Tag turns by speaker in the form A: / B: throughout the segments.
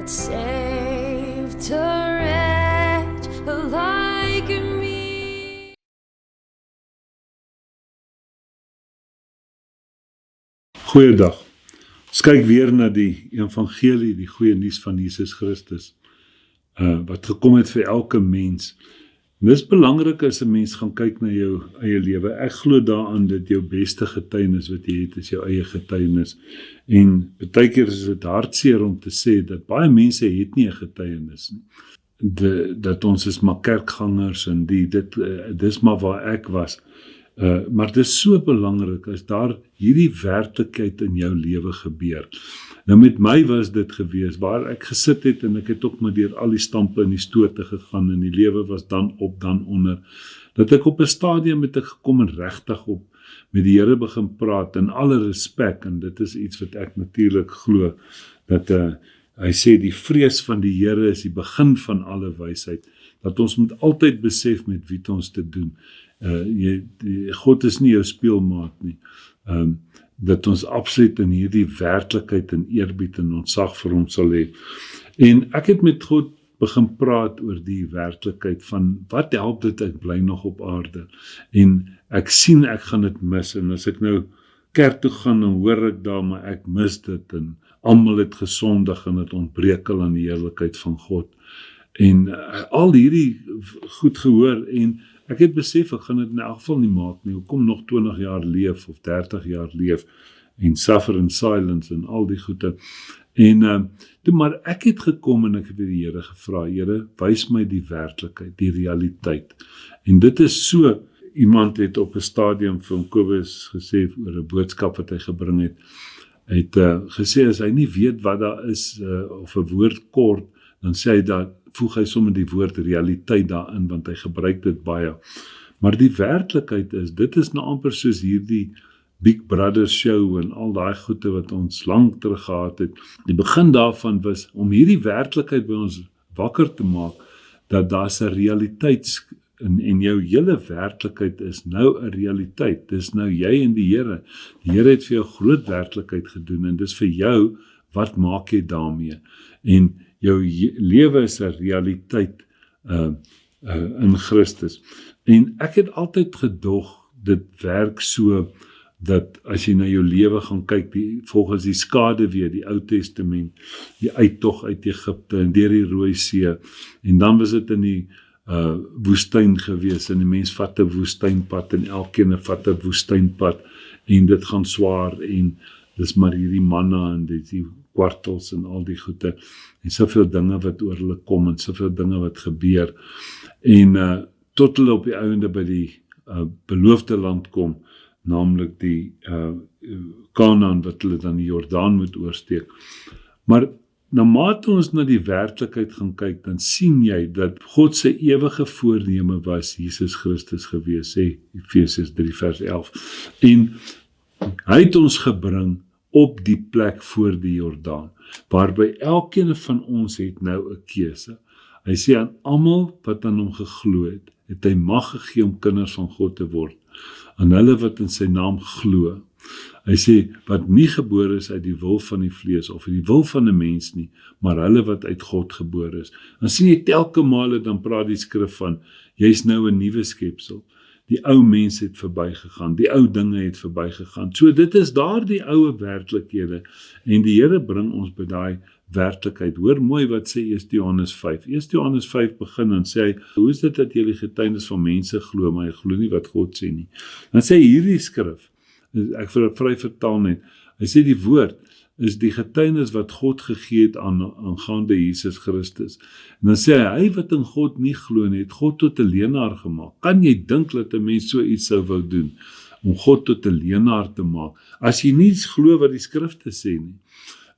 A: that saved a wretch like me.
B: Goeiedag. Ons kyk weer na die evangelie, die goeie nuus van Jesus Christus, wat gekom het vir elke mens. En dis belangrik as 'n mens gaan kyk na jou eie lewe. Ek glo daaraan dat jou beste getuienis wat jy het, is jou eie getuienis. En baie keer is dit hartseer om te sê dat baie mense het nie 'n getuienis nie. Dat ons is maar kerkgangers en dis maar waar ek was. Maar dit is so belangrik as daar hierdie werklikheid in jou lewe gebeur. Nou met my was dit gewees, waar ek gesit het en ek het ook maar deur al die stampe en die stote gegaan en die lewe was dan op, dan onder, dat ek op 'n stadium het ek gekom en regtig op met die Here begin praat in alle respek, en dit is iets wat ek natuurlik glo, dat hy sê die vrees van die Here is die begin van alle wysheid, dat ons moet altyd besef met wie ons te doen. God is nie jou speelmaat nie, dat ons absoluut in hierdie werklikheid en eerbied en ontzag vir hom sal hê. En ek het met God begin praat oor die werklikheid van wat help dit ek bly nog op aarde, en ek sien ek gaan dit mis, en as ek nou kerk toe gaan, dan hoor ek daar, maar ek mis dit, en almal het gesondig en het ontbreek al aan die heerlikheid van God. En al hierdie goed gehoor, en ek het besef, ek gaan dit in elk geval nie maak nie, hoekom nog 20 jaar leef, of 30 jaar leef, en suffer in silence, en al die goede. En maar ek het gekom, en ek het vir die Here gevra, Here, wys my die werklikheid, die realiteit. En dit is so, iemand het op 'n stadium vir Kobus gesê, oor 'n boodskap wat hy gebring het, gesê, as hy nie weet wat daar is, of 'n woord kort, dan sê hy dat, voeg hy sommer die woord realiteit daarin, want hy gebruik dit baie. Maar die werklikheid is, dit is nou amper soos hierdie Big Brother show en al daai goede wat ons lank terug gehad het. Die begin daarvan was om hierdie werklikheid by ons wakker te maak, dat daar's 'n realiteit en jou hele werklikheid is nou 'n realiteit. Dis nou jy en die Here. Die Here het vir jou groot werklikheid gedoen, en dis vir jou, wat maak jy daarmee? En jou lewe is 'n realiteit in Christus. En ek het altyd gedog, dit werk so, dat as jy na jou lewe gaan kyk, volgens die skaduwee, die Ou Testament, die uittog uit Egipte en deur die Rooi See, en dan was dit in die woestyn gewees, en die mens vat 'n woestynpad, en elkeen vat 'n woestynpad, en dit gaan swaar, en dis maar hierdie manna, en die kwartels, en al die goede, en soveel dinge wat oor hulle kom, en soveel dinge wat gebeur, en tot hulle op die einde by die beloofde land kom, naamlik die Kanaan, wat hulle dan die Jordaan moet oorsteek. Maar naarmate ons na die werklikheid gaan kyk, dan sien jy dat God se ewige voorneme was Jesus Christus gewees, sê Efesiërs 3 vers 11. En hy het ons gebring op die plek voor die Jordaan, waarby elkeen van ons het nou 'n keuse. Hy sê aan almal wat aan hom geglo het, het hy mag gegee om kinders van God te word, aan hulle wat in sy naam glo. Hy sê, wat nie gebore is uit die wil van die vlees, of uit die wil van 'n mens nie, maar hulle wat uit God gebore is. Dan sien jy telke male, dan praat die skrif van, jy's nou 'n nuwe skepsel. Die ou mens het verbygegaan, die ou dinge het verbygegaan. So dit is daar die oue werklikhede, en die Here bring ons by daai werklikheid. Hoor mooi wat sê 1 Johannes 5. 1 Johannes 5 begin, en sê hy, hoe is dit dat julle getuienis van mense glo, maar jy glo nie wat God sê nie? Dan sê hierdie skrif, ek vry vertaal net, hy sê die woord is die getuienis wat God gegee het aangaande Jesus Christus. En dan sê hy wat in God nie glo nie, het God tot 'n leienaar gemaak. Kan jy dink dat 'n mens so iets sou wou doen, om God tot 'n leienaar te maak, as jy nie glo wat die skrifte sê nie?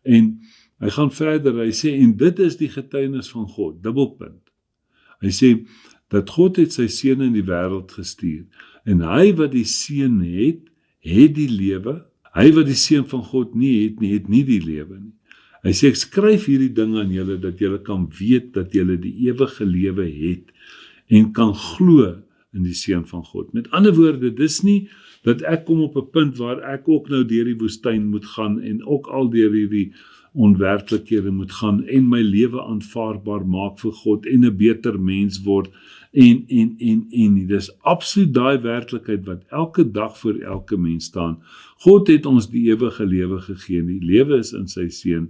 B: En hy gaan verder, hy sê, en dit is die getuienis van God, dubbelpunt. Hy sê, dat God het sy seun in die wêreld gestuur, en hy wat die seun het, het die lewe. Hy wat die seun van God nie het nie, het nie die lewe nie. Hy sê, ek skryf hierdie dinge aan julle, dat julle kan weet dat julle die ewige lewe het, en kan glo in die seun van God. Met ander woorde, dis nie dat ek kom op 'n punt waar ek ook nou deur die woestyn moet gaan, en ook al deur hierdie onwerklikhede moet gaan en my lewe aanvaarbaar maak vir God en 'n beter mens word en nie. Dis absoluut daai werklikheid wat elke dag voor elke mens staan. God het ons die ewige lewe gegee. Die lewe is in sy seun.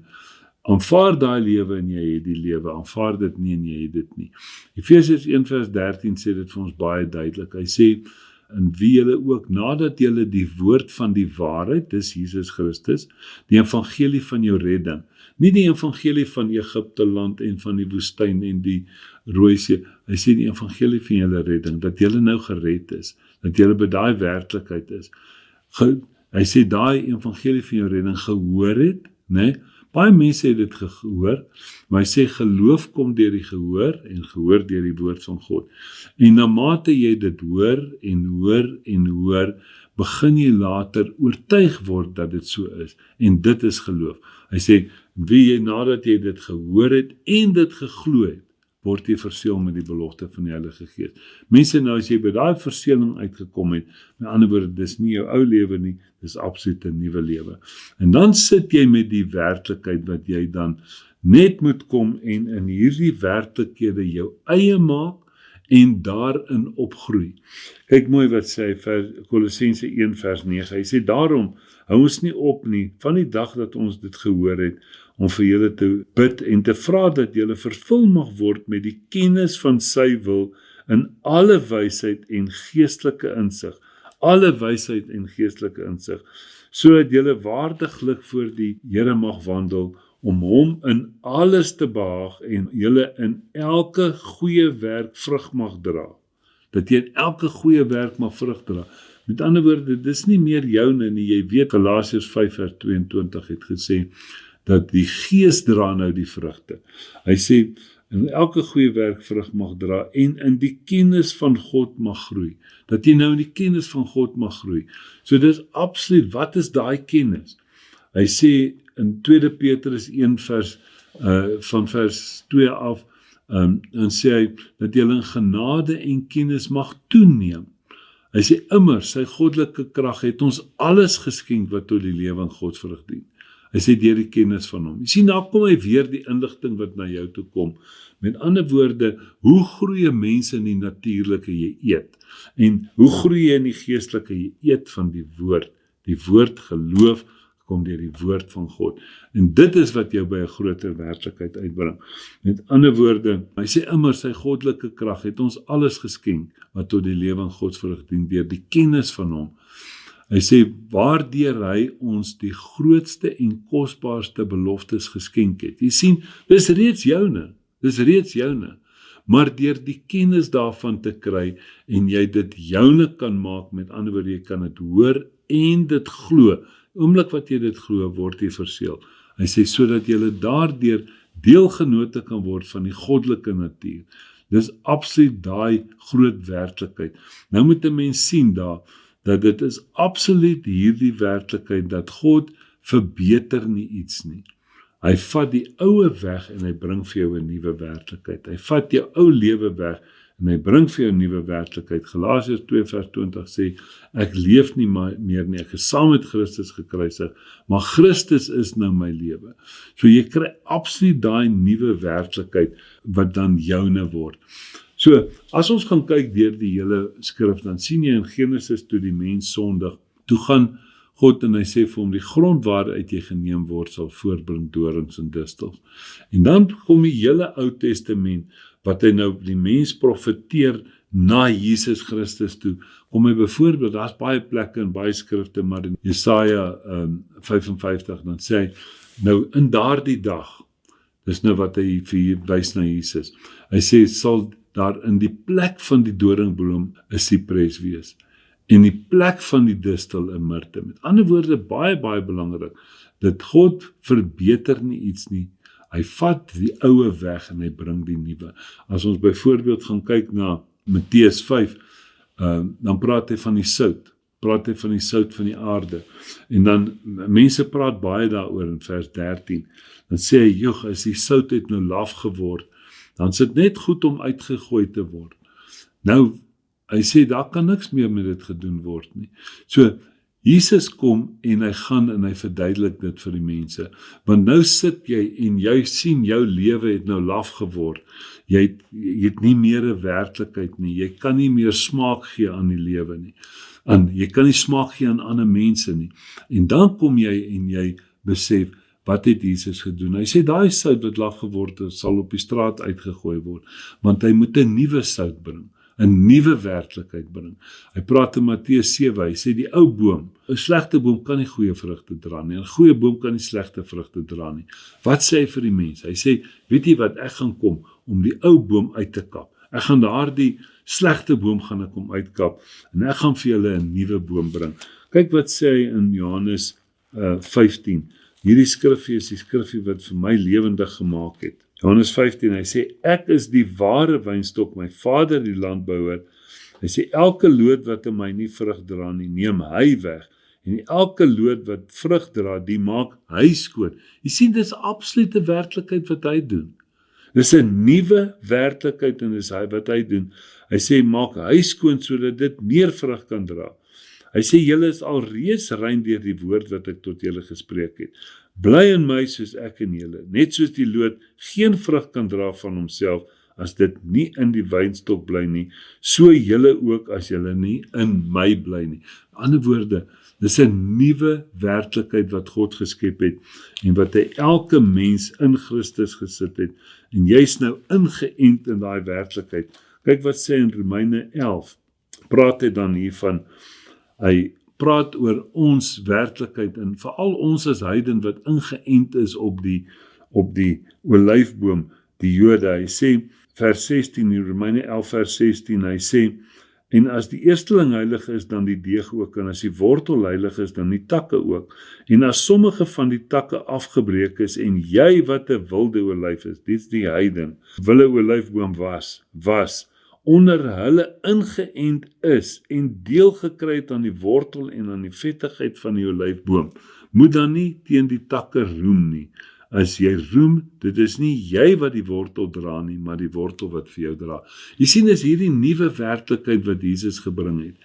B: Aanvaar daai lewe en jy het die lewe. Aanvaar dit nie en jy het dit nie. Efesiërs 1:13 sê dit vir ons baie duidelik. Hy sê, in wie julle ook, nadat julle die woord van die waarheid, dis Jesus Christus, die evangelie van jou redding, nie die evangelie van Egipte land en van die woestyn en die Rooi See, hy sê die evangelie van julle redding, dat julle nou gered is, dat julle by daai werklikheid is. Hy sê daai evangelie van jou redding gehoor het, né? Baie mense het dit gehoor, maar hy sê geloof kom deur die gehoor en gehoor deur die woord van God. En na mate jy dit hoor en hoor en hoor, begin jy later oortuig word dat dit so is. En dit is geloof. Hy sê, wie jy nadat jy dit gehoor het en dit geglo het, word jy verseël met die belofte van die Heilige Gees. Mense, nou as jy by daai verseëling uitgekom het, met ander woorde, dis nie jou ou lewe nie, dis absoluut 'n nuwe lewe. En dan sit jy met die werklikheid wat jy dan net moet kom en in hierdie werklikhede jou eie maak en daarin opgroei. Kyk mooi wat sê Kolossense 1:9. Hy sê daarom hou ons nie op nie van die dag dat ons dit gehoor het om vir julle te bid en te vra dat julle vervul mag word met die kennis van sy wil in alle wysheid en geestelike insig. Alle wysheid en geestelike insig, sodat julle waardiglik voor die Here mag wandel, om hom in alles te behaag en julle in elke goeie werk vrug mag dra. Dat jy in elke goeie werk mag vrug dra. Met ander woorde, dis nie meer joune nie. Jy weet, Galasiërs 5:22 het gesê, dat die Gees dra nou die vrugte. Hy sê, in elke goeie werk vrug mag dra en in die kennis van God mag groei. Dat jy nou in die kennis van God mag groei. So dis absoluut, wat is daai kennis? Hy sê in 2 Petrus 1 van vers 2 af, dan sê hy, dat jy in genade en kennis mag toeneem. Hy sê immer, sy goddelike krag het ons alles geskenk wat tot die lewe in God vrug dien. Hy sê deur die kennis van hom. Jy sien, nou kom hy weer die inligting wat na jou toe kom. Met ander woorde, hoe groei 'n mens in die natuurlike? Jy eet. En hoe groei jy in die geestelike? Jy eet van die woord. Die woord geloof kom deur die woord van God. En dit is wat jou by 'n groter werklikheid uitbring. Met ander woorde, hy sê immer sy goddelike krag het ons alles geskenk wat tot die lewe in God vrug dien deur die kennis van hom. Hy sê, waardeur hy ons die grootste en kosbaarste beloftes geskenk het. Jy sien, dis reeds joune, maar deur die kennis daarvan te kry, en jy dit joune kan maak, met ander woorde, jy kan dit hoor en dit glo. Oomblik wat jy dit glo, word jy verseël. Hy sê, sodat jy daardeur deelgenote kan word van die goddelike natuur. Dis absoluut daai groot werklikheid. Nou moet 'n mens sien dat dit is absoluut hierdie werklikheid, dat God verbeter nie iets nie. Hy vat die oue weg en hy bring vir jou 'n nuwe werklikheid. Hy vat jou ou lewe weg en hy bring vir jou 'n nuwe werklikheid. Galasiërs 2:20 sê, ek leef nie meer nie, ek is saam met Christus gekruisig, maar Christus is nou my lewe. So jy kry absoluut daai nuwe werklikheid wat dan joune word. So, as ons gaan kyk deur die hele skrif, dan sien jy in Genesis toe die mens sondig, toe gaan God en hy sê vir hom, die grond waaruit jy geneem word, sal voortbring dorings en distels. En dan kom die hele Ou Testament, wat hy nou die mens profeteer na Jesus Christus toe, kom hy byvoorbeeld, daar's baie plekke en baie skrifte, maar in Jesaja 55, dan sê hy, nou in daardie dag, dis nou wat hy vir wys na Jesus, hy sê, sal daar in die plek van die doringbloem 'n sipres wees, en die plek van die distel 'n mirte. Met ander woorde, baie belangrik, dat God verbeter nie iets nie, hy vat die oue weg en hy bring die nuwe. As ons byvoorbeeld gaan kyk na Matteus 5, dan praat hy van die sout, van die aarde, en dan, mense praat baie daaroor in vers 13, dan sê hy, joh, as die sout het nou laf geword, dan is dit net goed om uitgegooi te word. Nou, hy sê, daar kan niks meer met dit gedoen word nie. So, Jesus kom en hy gaan en hy verduidelik dit vir die mense. Want nou sit jy en jy sien jou lewe het nou laf geword. Jy het nie meer 'n werklikheid nie. Jy kan nie meer smaak gee aan die lewe nie. Jy kan nie smaak gee aan ander mense nie. En dan kom jy en jy besef, wat het Jesus gedoen? Hy sê, daai sout wat laf geword het, sal op die straat uitgegooi word, want hy moet 'n nuwe sout bring, 'n nuwe werklikheid bring. Hy praat in Matteus 7, hy sê die ou boom, 'n slegte boom kan nie goeie vrugte dra nie, 'n goeie boom kan nie slegte vrugte dra nie. Wat sê hy vir die mense? Hy sê, weet jy wat, ek gaan kom om die ou boom uit te kap. Ek gaan daardie slegte boom gaan ek kom uitkap, en ek gaan vir julle 'n nuwe boom bring. Kyk wat sê hy in Johannes 15. Hierdie skrifgie is die skrifgie wat vir my lewendig gemaak het. Johannes 15, hy sê, ek is die ware wynstok, my Vader die landbouer. Hy sê, elke loot wat in my nie vrug dra nie, neem hy weg. En elke loot wat vrug dra, die maak hy skoon. Jy sien, dit is absolute werklikheid wat hy doen. Dis 'n nuwe werklikheid en dis wat hy doen. Hy sê, maak hy skoon sodat dit meer vrug kan dra. Hy sê, julle is al reeds rein deur die woord wat ek tot julle gespreek het. Bly in my soos ek in julle, net soos die loot geen vrug kan dra van homself, as dit nie in die wynstok bly nie, so julle ook as julle nie in my bly nie. In ander woorde, dis 'n nuwe werklikheid wat God geskep het, en wat hy elke mens in Christus gesit het, en jy's nou ingeënt in daai werklikheid. Kyk wat sê in Romeine 11, praat hy dan hiervan, hy praat oor ons werklikheid, en veral ons as heiden wat ingeënt is op die olyfboom, die Jode. Hy sê, vers 16, in Romeine 11 vers 16, hy sê, en as die eersteling heilig is, dan die deeg ook, en as die wortel heilig is, dan die takke ook. En as sommige van die takke afgebreek is, en jy wat 'n wilde olyf is, dit is die heiden, wilde olyfboom was, onder hulle ingeënt is, en deel gekry het aan die wortel en aan die vettigheid van die olyfboom, moet dan nie teen die takke roem nie. As jy roem, dit is nie jy wat die wortel dra nie, maar die wortel wat vir jou dra. Jy sien, is hierdie nuwe werklikheid wat Jesus gebring het.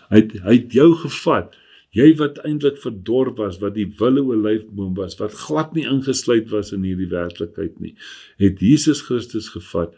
B: Hy het jou gevat, jy wat eintlik verdor was, wat die wilde olyfboom was, wat glad nie ingesluit was in hierdie werklikheid nie, het Jesus Christus gevat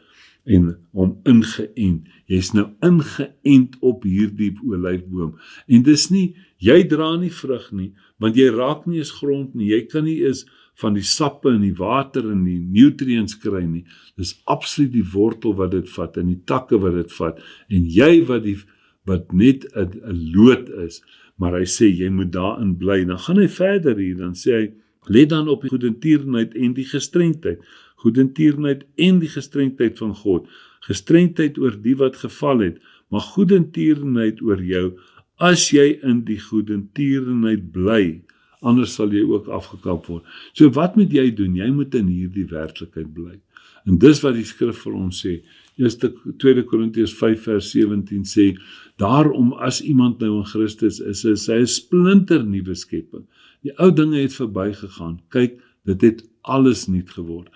B: en hom ingeënt. Jy's nou ingeënt op hierdie olyfboom. En dis nie, jy dra nie vrug nie, want jy raak nie eens grond nie, jy kan nie eens van die sappe en die water en die nutrients kry nie. Dis absoluut die wortel wat dit vat en die takke wat dit vat. En jy wat net 'n loot is, maar hy sê jy moet daarin bly. Dan gaan hy verder hier, dan sê hy, let dan op die goedertierenheid en die gestrengdheid. Goedertierenheid en die gestrengdheid van God. Gestrengdheid oor die wat geval het, maar goedertierenheid oor jou, as jy in die goedertierenheid bly, anders sal jy ook afgekap word. So wat moet jy doen? Jy moet in hierdie werklikheid bly. En dis wat die skrif vir ons sê. 2 Korintiërs 5 vers 17 sê, daarom as iemand nou in Christus is hy 'n splinter nuwe skepping. Die ou dinge het verbygegaan. Kyk, dit het alles nuut geword.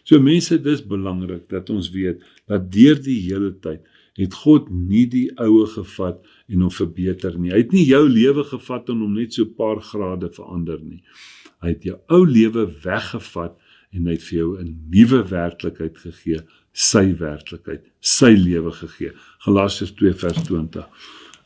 B: So mense, dis belangrik dat ons weet, dat deur die hele tyd, het God nie die oue gevat en hom verbeter nie. Hy het nie jou lewe gevat en hom net so 'n paar grade verander nie. Hy het jou ou lewe weggevat en hy het vir jou 'n nuwe werklikheid gegee, sy werklikheid, sy lewe gegee. Galasiërs 2 vers 20.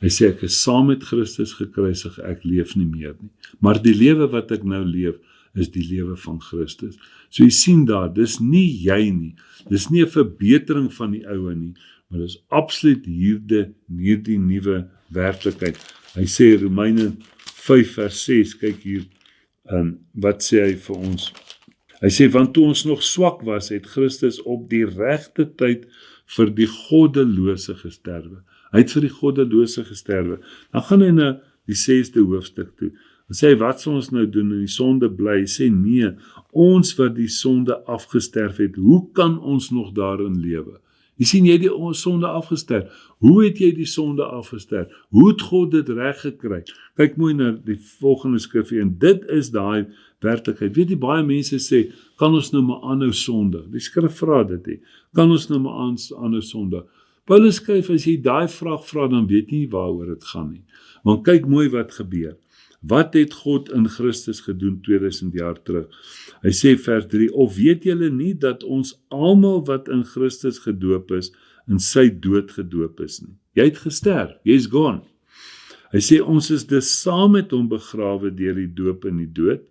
B: Hy sê, ek is saam met Christus gekruisig, ek leef nie meer nie. Maar die lewe wat ek nou leef, is die lewe van Christus. So jy sien daar, dis nie jy nie, dis nie 'n verbetering van die oue nie, maar dis absoluut hierdie nuwe werklikheid. Hy sê Romeine 5 vers 6, kyk hier, wat sê hy vir ons? Hy sê, want toe ons nog swak was, het Christus op die regte tyd vir die goddelose gesterwe. Hy het vir die goddelose gesterwe. Dan gaan hy na die 6de hoofstuk toe. Dan sê hy, wat sal ons nou doen in die sonde bly? Hy sê, nee, ons wat die sonde afgesterf het, hoe kan ons nog daarin lewe? Jy sien, jy het die sonde afgesterf. Hoe het jy die sonde afgesterf? Hoe het God dit reg gekry? Kyk mooi na die volgende skrifgie, en dit is daai werklikheid. Weet jy, baie mense sê, kan ons nou maar aanhou sondig? Die skrif vra dit nie. Kan ons nou maar aanhou sondig? Paulus skryf, as jy daai vraag vra, dan weet jy nie waaroor dit gaan nie. Want kyk mooi wat gebeur. Wat het God in Christus gedoen 2000 jaar terug? Hy sê vers 3, of weet julle nie dat ons almal wat in Christus gedoop is, in sy dood gedoop is nie? Jy het gesterf, jy's gone. Hy sê ons is dus saam met hom begrawe deur die doop in die dood,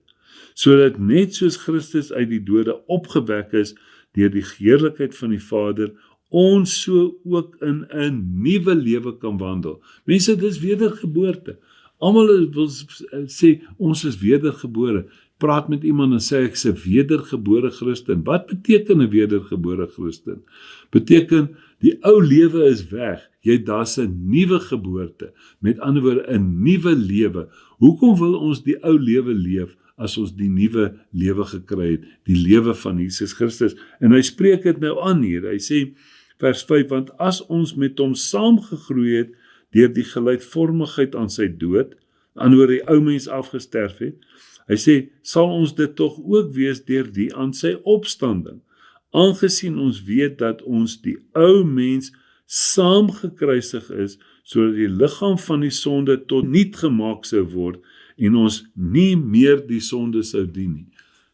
B: sodat net soos Christus uit die dode opgewek is deur die heerlikheid van die Vader, ons so ook in 'n nuwe lewe kan wandel. Mense, dis wedergeboorte. Almal wil sê, ons is wedergebore. Praat met iemand en sê, ek is 'n wedergebore Christen. Wat beteken 'n wedergebore Christen? Beteken, die ou lewe is weg. Daar's 'n nuwe geboorte. Met ander woorde, 'n nuwe lewe. Hoekom wil ons die ou lewe leef, as ons die nuwe lewe gekry het, die lewe van Jesus Christus? En hy spreek dit nou aan hier. Hy sê, vers 5, want as ons met hom saamgegroei het, deur die gelykvormigheid aan sy dood, aan die ou mens afgesterf het, hy sê, sal ons dit tog ook wees deur die aan sy opstanding, aangesien ons weet dat ons die ou mens saamgekruisig is, sodat die liggaam van die sonde tot niet gemaak sou word, en ons nie meer die sonde sou dien nie.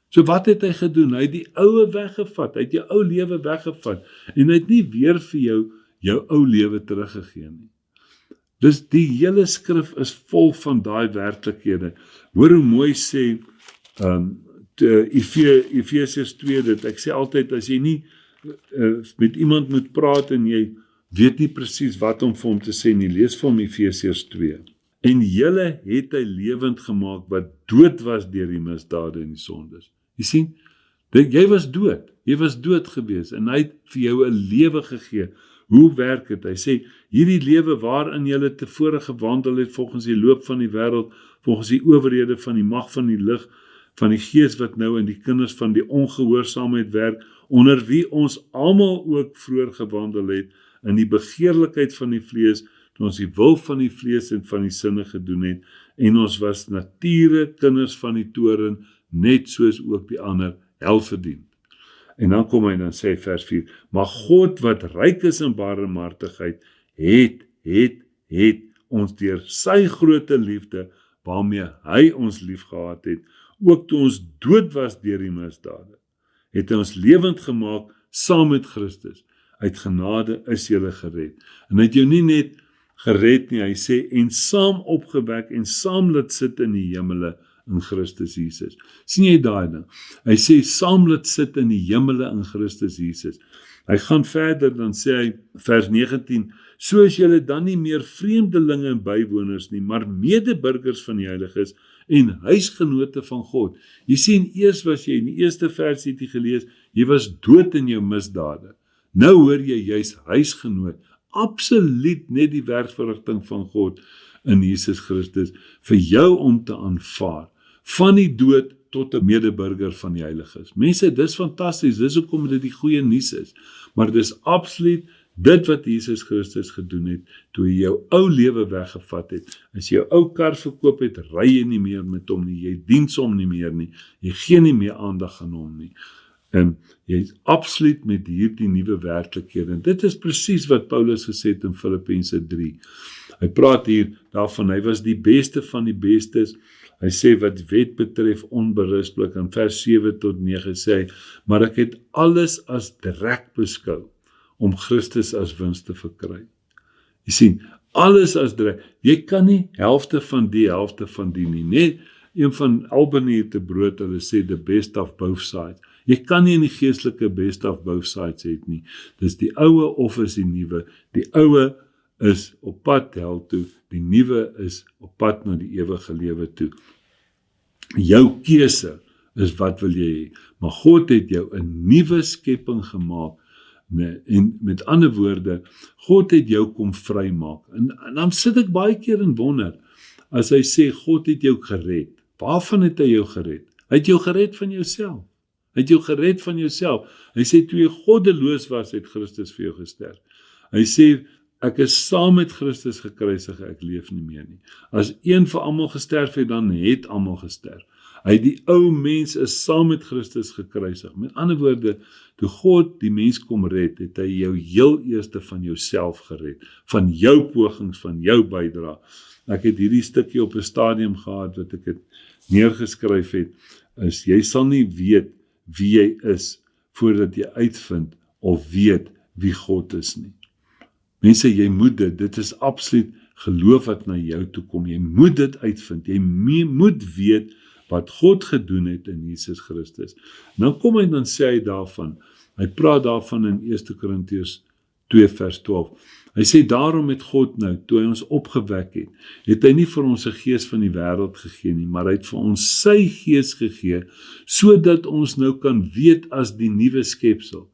B: So wat het hy gedoen? Hy het die oue weggevat, hy het jou ou lewe weggevat, en hy het nie weer vir jou ou lewe teruggegee nie. Dus die hele skrif is vol van daai werklikhede. Hoor hoe mooi sê Efesiërs 2 dit. Ek sê altyd, as jy nie met iemand moet praat en jy weet nie presies wat om vir hom te sê nie, lees vir hom Efesiërs 2. En julle het hy lewend gemaak wat dood was deur die misdade en die sondes. Jy sien, jy was dood gewees en hy het vir jou 'n lewe gegee. Hoe werk dit? Hy sê, hierdie lewe waarin julle tevore gewandel het volgens die loop van die wêreld, volgens die owerhede van die mag van die lig, van die gees wat nou in die kinders van die ongehoorsaamheid werk, onder wie ons almal ook vroeër gewandel het, in die begeerlikheid van die vlees, toe ons die wil van die vlees en van die sinne gedoen het, en ons was nature kinders van die toorn, net soos ook die ander hel verdien. En dan kom hy en dan sê vers 4, maar God wat ryk is in barmhartigheid, het ons deur sy groote liefde, waarmee hy ons lief gehad het, ook toe ons dood was deur die misdade, het hy ons lewend gemaak saam met Christus. Uit genade is jy gered. En hy het jou nie net gered nie, hy sê, en saam opgewek en saam laat sit in die hemele in Christus Jesus. Sien jy daai ding? Hy sê, saam laat sit in die hemele in Christus Jesus. Hy gaan verder, dan sê hy, vers 19, so is julle dan nie meer vreemdelinge en bywoners nie, maar medeburgers van die heiliges en huisgenote van God. Jy sien, eers was jy, in die eerste vers het jy gelees, jy was dood in jou misdade. Nou hoor jy's huisgenoot, absoluut net die werkverrigting van God in Jesus Christus, vir jou om te aanvaar, van die dood tot 'n medeburger van die heiliges. Mense, dis fantasties, dis hoekom dit die goeie nuus is, maar dis absoluut dit wat Jesus Christus gedoen het, toe hy jou ou lewe weggevat het. As jy jou ou kar verkoop het, ry jy nie meer met hom nie, jy dien hom nie meer nie, jy gee nie meer aandag aan hom nie. En jy is absoluut met hierdie nuwe werklikhede. En dit is presies wat Paulus gesê het in Filippense 3. Hy praat hier daarvan, hy was die beste van die bestes. Hy sê wat wet betref onberispelik, in vers 7 tot 9 sê hy, maar ek het alles as drek beskou, om Christus as wins te verkry. Jy sien, alles as drek. Jy kan nie helfte van die nie. Net een van Albany het 'n brood, hulle sê the best of both sides. Jy kan nie in die geestelike best of both sides het nie. Dis die oue of is die nuwe. Die oue is op pad hel toe, die nuwe is op pad na die ewige lewe toe. Jou keuse is wat wil jy hê. Maar God het jou 'n nuwe skepping gemaak. En met ander woorde, God het jou kom vrymaak. En dan sit ek baie keer en wonder, as hy sê, God het jou gered. Waarvan het hy jou gered? Hy het jou gered van jouself. Hy het jou gered van jouself. Hy sê, toe jy goddeloos was, het Christus vir jou gesterf. Hy sê, ek is saam met Christus gekruisig, ek leef nie meer nie. As een vir almal gesterf het, dan het almal gesterf. Die ou mens is saam met Christus gekruisig. Met ander woorde, toe God die mens kom red, het hy jou heel eerste van jouself gered, van jou pogings, van jou bydrae. Ek het hierdie stukkie op 'n stadium gehad wat ek het neergeskryf het, is jy sal nie weet wie jy is voordat jy uitvind of weet wie God is nie. Mense, jy moet dit is absoluut geloof wat na jou toe kom. Jy moet dit uitvind. Jy moet weet wat God gedoen het in Jesus Christus. Dan kom hy dan sê hy daarvan. Hy praat daarvan in 1 Korintiërs 2 vers 12. Hy sê daarom het God nou, toe hy ons opgewek het hy nie vir ons 'n gees van die wêreld gegee nie, maar hy het vir ons sy gees gegee, sodat ons nou kan weet as die nuwe skepsel,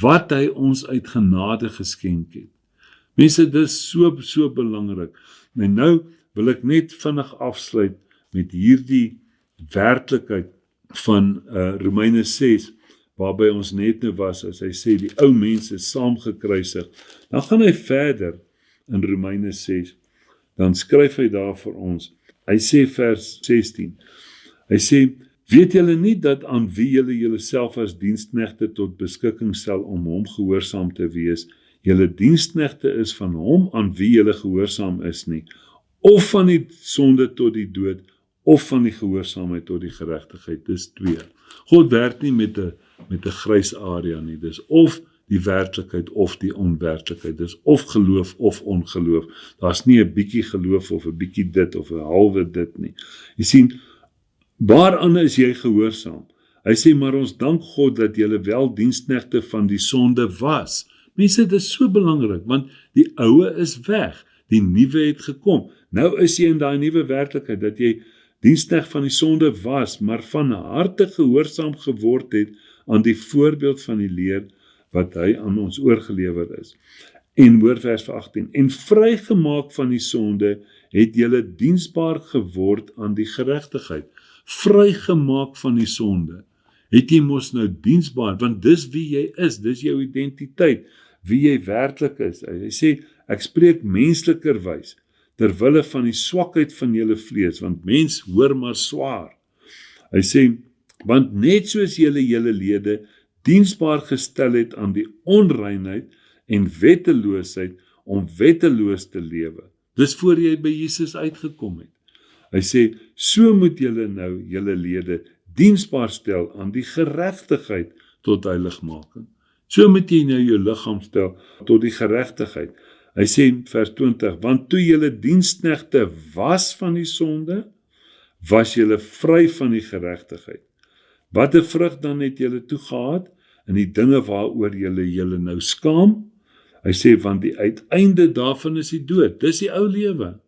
B: wat hy ons uit genade geskenk het. Mense, dit is so belangrik. En nou wil ek net vinnig afsluit met hierdie werklikheid van Romeine 6, waarby ons net nou was, as hy sê, die ou mens is saam gekruisig. Dan gaan hy verder in Romeine 6, dan skryf hy daar vir ons, hy sê vers 16, hy sê, weet julle nie dat aan wie julle julleself as diensknegte tot beskikking stel om hom gehoorsaam te wees, julle diensknegte is van hom aan wie julle gehoorsaam is nie, of van die sonde tot die dood, of van die gehoorsaamheid tot die geregtigheid. Dis 2. God werk nie met 'n grys area nie. Dis of die werklikheid of die onwerklikheid. Dis of geloof of ongeloof. Daar's nie 'n bietjie geloof of 'n bietjie dit of 'n halwe dit nie. Jy sien, waaraan is jy gehoorsaam? Hy sê, maar ons dank God dat julle wel diensknegte van die sonde was. Mense, dit is so belangrik, want die oue is weg, die nuwe het gekom. Nou is jy in daai nuwe werklikheid, dat jy diensknegt van die sonde was, maar van harte gehoorsaam geword het aan die voorbeeld van die leer wat hy aan ons oorgelewer is. En hoor vers 18, en vrygemaak van die sonde het julle diensbaar geword aan die geregtigheid. Vrygemaak van die sonde, het jy mos nou diensbaar, want dis wie jy is, dis jou identiteit, wie jy werklik is. Hy sê, ek spreek menslikerwys, terwille van die swakheid van julle vlees, want mens hoor maar swaar. Hy sê, want net soos julle lede diensbaar gestel het aan die onreinheid en wetteloosheid om wetteloos te lewe. Dis voor jy by Jesus uitgekom het. Hy sê, so moet julle nou julle lede diensbaar stel aan die geregtigheid tot heiligmaking. So moet jy nou jou liggaam stel tot die geregtigheid. Hy sê vers 20, want toe julle diensknegte was van die sonde, was julle vry van die geregtigheid. Wat 'n vrug dan het julle toe gehad in die dinge waaroor julle nou skaam? Hy sê, want die uiteinde daarvan is die dood. Dis die ou lewe.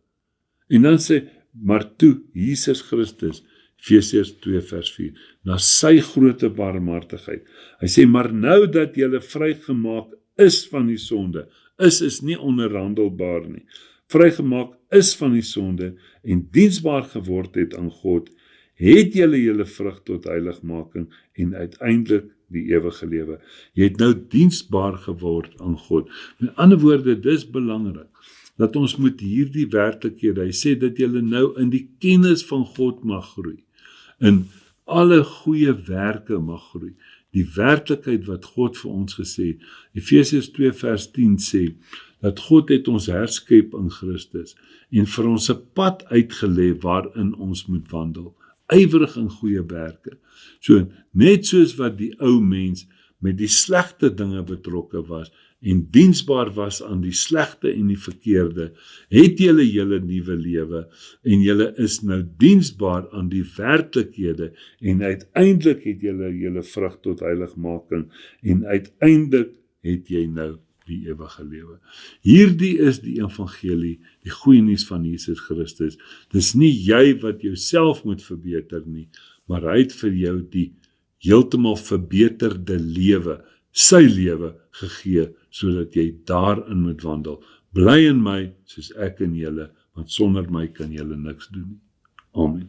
B: En dan sê, maar toe Jesus Christus, Efesiërs 2 vers 4, na sy groote barmhartigheid. Hy sê, maar nou dat julle vrygemaak is van die sonde, is nie onderhandelbaar nie. Vrygemaak is van die sonde en diensbaar geword het aan God, het julle vrug tot heiligmaking en uiteindelik die ewige lewe. Jy het nou diensbaar geword aan God. Met ander woorde, dis belangrik, dat ons moet hierdie werklikhede, hy sê dat julle nou in die kennis van God mag groei, in alle goeie werke mag groei, die werklikheid wat God vir ons gesê het. Efesiërs 2 vers 10 sê, dat God het ons herskep in Christus, en vir ons 'n pad uitgelê waarin ons moet wandel, ywerig in goeie werke. So, net soos wat die ou mens met die slegte dinge betrokke was, en diensbaar was aan die slegte en die verkeerde, het julle nuwe lewe, en julle is nou diensbaar aan die werklikhede, en uiteindelik het julle vrug tot heiligmaking, en uiteindelik het jy nou die ewige lewe. Hierdie is die evangelie, die goeie nuus van Jesus Christus. Dis nie jy wat jouself moet verbeter nie, maar hy het vir jou die heeltemal verbeterde lewe, sy lewe gegee, sodat jy daarin moet wandel. Bly in my, soos ek in julle, want sonder my kan julle niks doen nie. Amen.